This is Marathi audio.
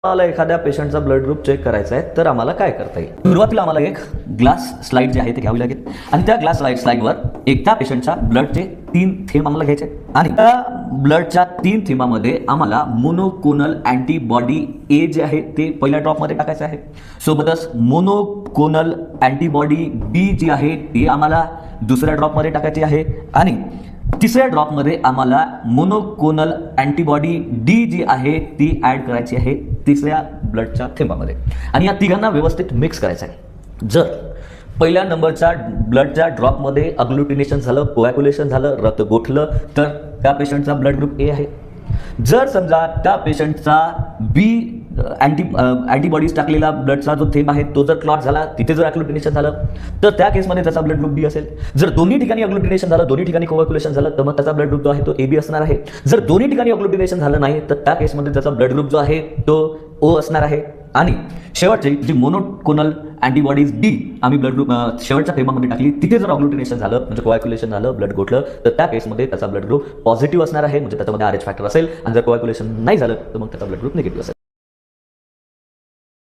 आम्हाला एखाद्या पेशंटचा ब्लड ग्रुप चेक करायचा आहे तर आम्हाला काय करता येईल? सुरुवातीला आम्हाला एक ग्लास स्लाइड जे आहे ते घ्यावी लागेल आणि त्या ग्लास स्लाइडवर त्या पेशंटच्या ब्लडचे 3 थेंब आम्हाला घ्यायचे आणि त्या ब्लडच्या 3 थेंबामध्ये आम्हाला मोनोकोनल अँटीबॉडी ए जे आहे ते पहिल्या ड्रॉपमध्ये टाकायचं आहे. सोबतच मोनोकोनल अँटीबॉडी बी जी आहे ती आम्हाला दुसऱ्या ड्रॉपमध्ये टाकायची आहे आणि तिसऱ्या ड्रॉपमध्ये आम्हाला मोनोकोनल अँटीबॉडी डी जी आहे ती ॲड करायची आहे तिसऱ्या ब्लडच्या थेंबामध्ये आणि या तिघांना व्यवस्थित मिक्स करायचं आहे. जर पहिल्या नंबरच्या ब्लडच्या ड्रॉपमध्ये अग्लुटिनेशन झालं, कोॲग्युलेशन झालं, रक्त गोठलं तर त्या पेशंटचा ब्लड ग्रुप ए आहे. जर समजा त्या पेशंटचा बी अँटीबॉडीज टाकलेला ब्लडचा जो थेंब आहे तो जर क्लॉट झाला, तिथे जर अग्लुटिनेशन झालं तर त्या केसमध्ये त्याचा ब्लड ग्रुप बी असेल. जर दोन्ही ठिकाणी अग्लुटिनेशन झालं, दोन्ही ठिकाणी कोॲग्युलेशन झालं तर मग त्याचा ब्लड ग्रुप जो आहे तो ए बी असणार आहे. जर दोन्ही ठिकाणी अग्लुटिनेशन झालं नाही तर त्या केसमध्ये त्याचा ब्लड ग्रुप जो आहे तो ओ असणार आहे. आणि शेवटची जी मोनोकोनल अँटीबॉडीज डी आम्ही ब्लड ग्रुप शेवटच्या थेंबामध्ये टाकली, तिथे जर ऑग्लुटिनेशन झालं म्हणजे कोॲग्युलेशन झालं, ब्लड गोठलं तर त्या केसमध्ये त्याचा ब्लड ग्रुप पॉझिटिव्ह असणार आहे, म्हणजे त्याच्यामध्ये RH फॅक्टर असेल. आणि जर कोॲग्युलेशन नाही झालं तर मग त्याचा ब्लड ग्रुप निगेटिव्ह असेल.